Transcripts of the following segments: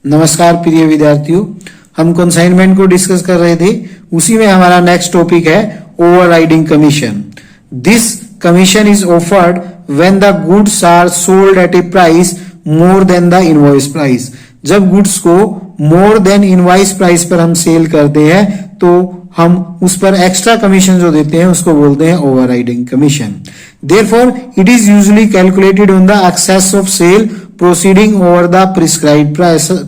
नमस्कार प्रिय विद्यार्थियों, हम कंसाइनमेंट को डिस्कस कर रहे थे। उसी में हमारा नेक्स्ट टॉपिक है overriding commission. This commission is offered when the goods are sold at a price more than the invoice price. जब गुड्स को मोर देन इनवॉइस प्राइस पर हम सेल करते हैं तो हम उस पर एक्स्ट्रा कमीशन जो देते हैं उसको बोलते हैं overriding commission. Therefore it is usually calculated on the excess of sale proceeding over the prescribed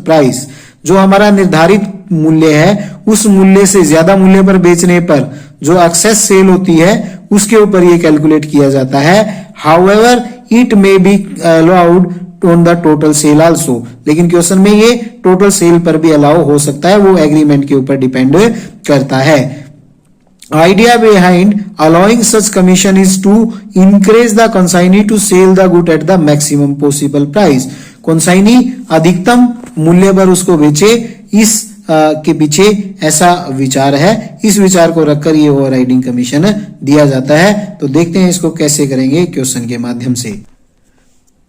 price. जो हमारा निर्धारित मूल्य है उस मूल्य से ज्यादा मूल्य पर बेचने पर जो एक्सेस सेल होती है उसके ऊपर ये कैलकुलेट किया जाता है। However it may be allowed on the total sale also, लेकिन क्वेश्चन में ये टोटल सेल पर भी अलाउ हो सकता है, वो एग्रीमेंट के ऊपर डिपेंड करता है। Idea behind allowing such commission is to encourage the consignee to sell the good at the maximum possible price. Consignee अधिकतम मूल्य पर उसको बेचे, इस के पीछे ऐसा विचार है। इस विचार को रखकर ये ओवरराइडिंग कमीशन दिया जाता है। तो देखते हैं इसको कैसे करेंगे क्वेश्चन के माध्यम से।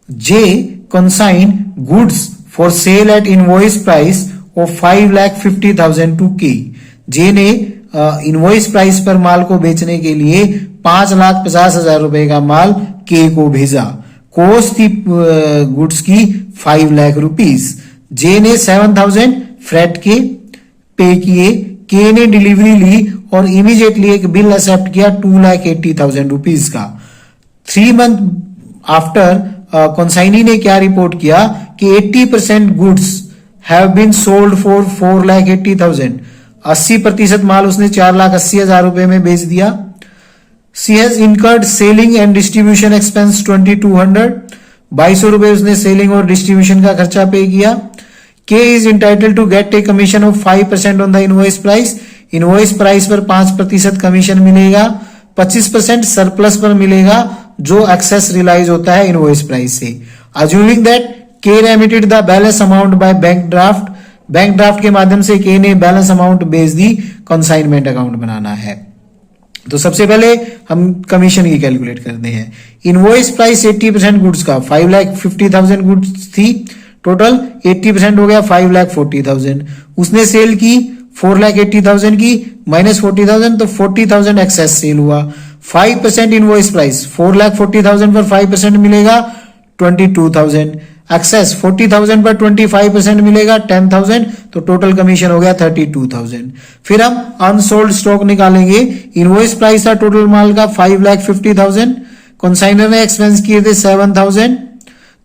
J consign goods for sale at invoice price of 5,50,000 to K। J ने इनवॉइस प्राइस पर माल को बेचने के लिए 5,50,000 रुपए का माल K को भेजा। कॉस्ट थी गुड्स की 5 लाख रुपीज। J ने 7,000 फ्रेट के पे किए, K ने डिलीवरी ली और इमीडिएटली एक बिल एक्सेप्ट किया 2,80,000 रुपीज का। 3 मंथ आफ्टर कंसाइनी ने क्या रिपोर्ट किया कि 80% goods have been sold for 4,80,000। 80% माल उसने 4,80,000 रुपए में बेच दिया। She has incurred selling and distribution expense 2,200। 2,200 रुपए उसने सेलिंग और डिस्ट्रीब्यूशन का खर्चा पे किया। K is entitled to get a commission of 5% on the invoice price. Invoice price पर 5% कमीशन मिलेगा। 25% सरप्लस पर मिलेगा जो एक्सेस रियलाइज होता है इनवॉइस प्राइस से। अज्यूमिंग दैट के remitted the balance amount by bank draft. Bank draft के माध्यम से के ने बैलेंस अमाउंट भेज दी। कंसाइनमेंट अकाउंट बनाना है। तो सबसे पहले हम कमीशन की कैलकुलेट करते हैं। इनवॉइस प्राइस 80% गुड्स का 5,50,000 गुड्स थी टोटल। 80% हो गया 5,40,000। उसने सेल की 4,80,000 की माइनस 40,000 तो 40,000 एक्सेस सेल हुआ। 5% इनवॉइस प्राइस 4,40,000 पर 5% मिलेगा 22,000। एक्सेस 40,000 पर 25% मिलेगा 10,000। तो टोटल कमीशन हो गया 32,000। फिर हम अनसोल्ड स्टॉक निकालेंगे। इनवॉइस प्राइस था टोटल माल का 5,50,000। कंसाइनर ने एक्सपेंस किए थे 7,000।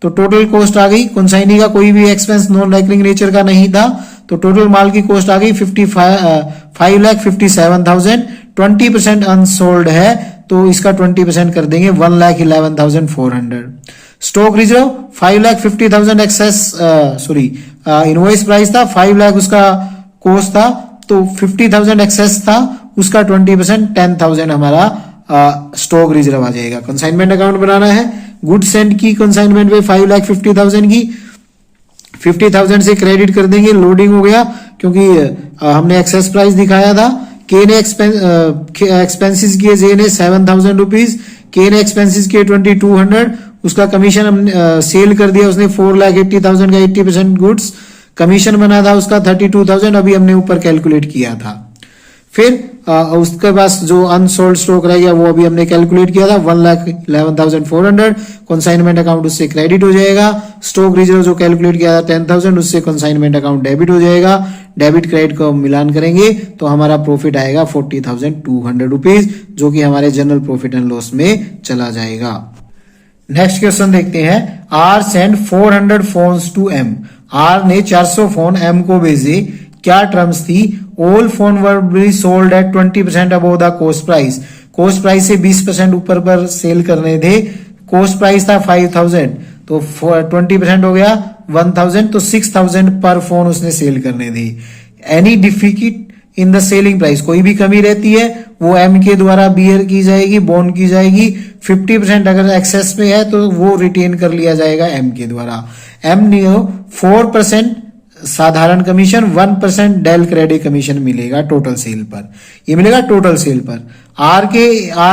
तो टोटल कॉस्ट आ गई। कंसाइनी का कोई भी एक्सपेंस नॉन रेकरिंग नेचर का नहीं था, तो टोटल माल की कॉस्ट आ गई 5,57,000। 20% अनसोल्ड है तो इसका 20% कर देंगे 1,11,400। Stock reserve 5,50,000 excess invoice price था 5 लाख उसका कॉस्ट था, तो 50,000 एक्सेस था, उसका 20% 10,000 हमारा स्टॉक रिजर्व आ जाएगा। कंसाइनमेंट अकाउंट बनाना है। गुड सेंड की कंसाइनमेंट पे 5,50,000 की 50,000 से क्रेडिट कर देंगे। लोडिंग हो गया क्योंकि हमने एक्सेस प्राइस दिखाया था। के ने एक्सपेंसेस किए जे ने 7,000 रुपीज। के ने एक्सपेंसेस किए 2,200। उसका कमीशन हमने सेल कर दिया उसने 4,80,000 का 80% गुड्स। कमीशन बना था उसका 32,000 अभी हमने ऊपर कैलकुलेट किया था। फिर उसके पास जो अनसोल्ड स्टॉक रह गया वो अभी हमने कैलकुलेट किया था 1,11,400। कंसाइनमेंट अकाउंट उससे क्रेडिट हो जाएगा। स्टॉक रिजर्व जो कैलकुलेट किया था 10,000 उससे कंसाइनमेंट अकाउंट डेबिट हो जाएगा। डेबिट क्रेडिट को मिलान करेंगे तो हमारा प्रॉफिट आएगा 40,200 रुपीज, जो कि हमारे जनरल प्रॉफिट एंड लॉस में चला जाएगा। नेक्स्ट क्वेश्चन देखते हैं। R send 400 phones to M. R ने 400 फोन एम को भेजे। क्या टर्म्स थी? All phone were be sold at 20% above the cost price. Cost price से 20% ऊपर पर सेल करने थे। कॉस्ट प्राइस था 5,000 तो 20% हो गया 1,000 तो 6,000 पर फोन उसने सेल करने थे। Any difficult in the selling price, कोई भी कमी रहती है वो एम के द्वारा बियर की जाएगी, बोन की जाएगी। 50% अगर एक्सेस में है तो वो रिटेन कर लिया जाएगा एम के द्वारा। एम ने 4% साधारण कमीशन 1% डेल क्रेडिट कमीशन मिलेगा टोटल सेल पर। ये मिलेगा टोटल सेल पर। आर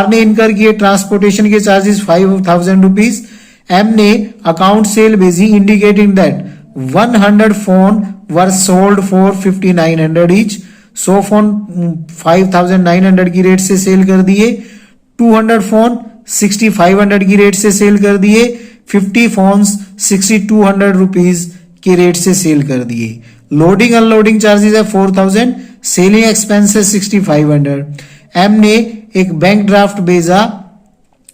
ने इनकर किए ट्रांसपोर्टेशन के चार्जेस 5,000 रुपीज। एम ने अकाउंट सेल भेजी indicating that 100 phone were sold for 5900 each. 100 phone 5900 की रेट से सेल कर दिए. 200 फोन 6500 की रेट से सेल कर दिए. 50 फोन्स 6200 रुपीज की रेट से सेल कर दिए. लोडिंग अनलोडिंग चार्जेस है 4000. Selling expenses 6500. एम ने एक बैंक ड्राफ्ट भेजा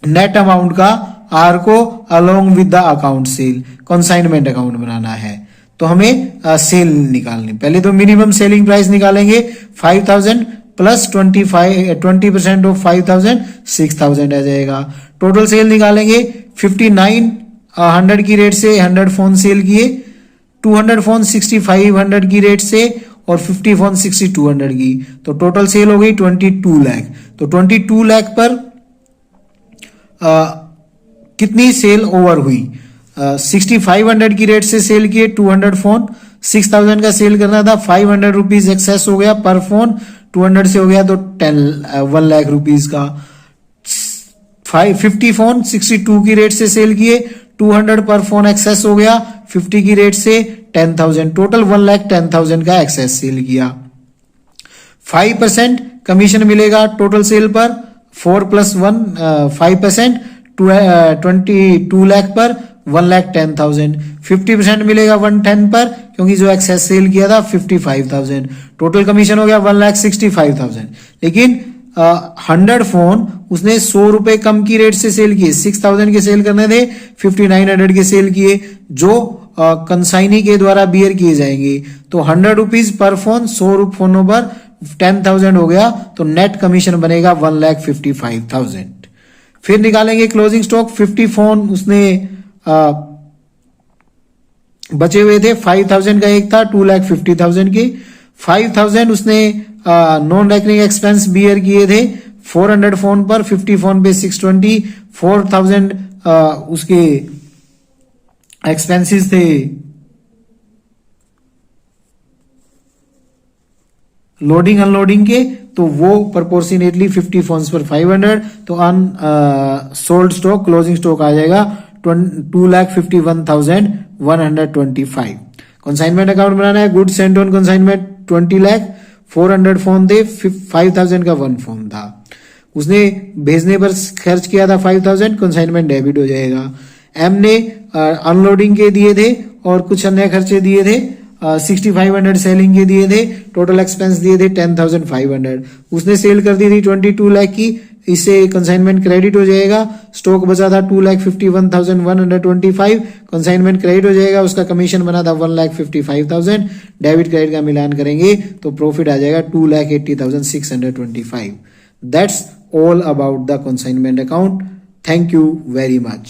नेट अमाउंट का आर को along with the account sale. Consignment account बनाना है तो हमें सेल निकालनी. पहले तो मिनिमम सेलिंग प्राइस निकालेंगे 5000 प्लस 20% ऑफ 5000 6000 आ जाएगा. टोटल सेल निकालेंगे 5900 की रेट से 100 फोन सेल किए. 200 फोन 6500 की रेट से और 50 फोन 6200 की. तो टोटल सेल हो गई 22 लाख. तो 22 लाख पर कितनी सेल ओवर हुई? 6500 की रेट से सेल किए 200 फोन. 6000 का सेल करना था. 500 रुपीज एक्सेस हो गया पर फोन. 200 से हो गया तो 1 लाख रुपीज का. 50 फोन 62 की रेट से सेल किए. 200 पर फोन एक्सेस हो गया 50 की रेट से 10,000. टोटल 1,10,000 का एक्सेस सेल किया. 5% कमीशन मिलेगा टोटल सेल पर. 4 + 1 5% 22 लाख पर 1,10,000. 50% मिलेगा 110 पर क्योंकि जो एक्सेस सेल किया था 55,000. टोटल कमीशन हो गया 1,65,000. लेकिन 100 फोन उसने 100 रुपए कम की रेट से सेल किए. 6,000 के सेल करने थे 5,900 के सेल किए जो कंसाइनी के द्वारा बियर किए जाएंगे. तो 100 रुपीज पर फोन 100 फोनों पर 10,000 हो गया. तो नेट कमीशन बनेगा 1,55,000. फिर निकालेंगे क्लोजिंग स्टॉक. 50 फोन उसने बचे हुए थे. 5,000 का एक था 2,50,000 के. 5,000 उसने नॉन रेकरिंग एक्सपेंस बियर किए थे 400 फोन पर. 50 फोन पे 620. 4,000 उसके एक्सपेंसेस थे लोडिंग अनलोडिंग के. तो वो प्रोपोर्शनेटली 50 फोन्स पर 500. तो अन सोल्ड स्टॉक क्लोजिंग स्टॉक आ जाएगा 2,51,125. कंसाइनमेंट अकाउंट बनाना है. Goods Saint on consignment 20 lakh. 400 phone थे. 5,000 का 1 फोन था. उसने भेजने पर खर्च किया था 5,000. कंसाइनमेंट डेबिट हो जाएगा. एम ने अनलोडिंग के दिए थे और कुछ अन्य खर्चे दिए थे. 6500 सेलिंग के दिए थे. टोटल एक्सपेंस दिए थे 10,500. उसने सेल कर दी थी 22 लाख की. इससे कंसाइनमेंट क्रेडिट हो जाएगा. स्टॉक बचा था 2,51,125. कंसाइनमेंट क्रेडिट हो जाएगा. उसका कमीशन बना था 1,55,000. डेबिट क्रेडिट का मिलान करेंगे तो प्रॉफिट आ जाएगा 2,80,625. That's all about the consignment account. Thank you very much.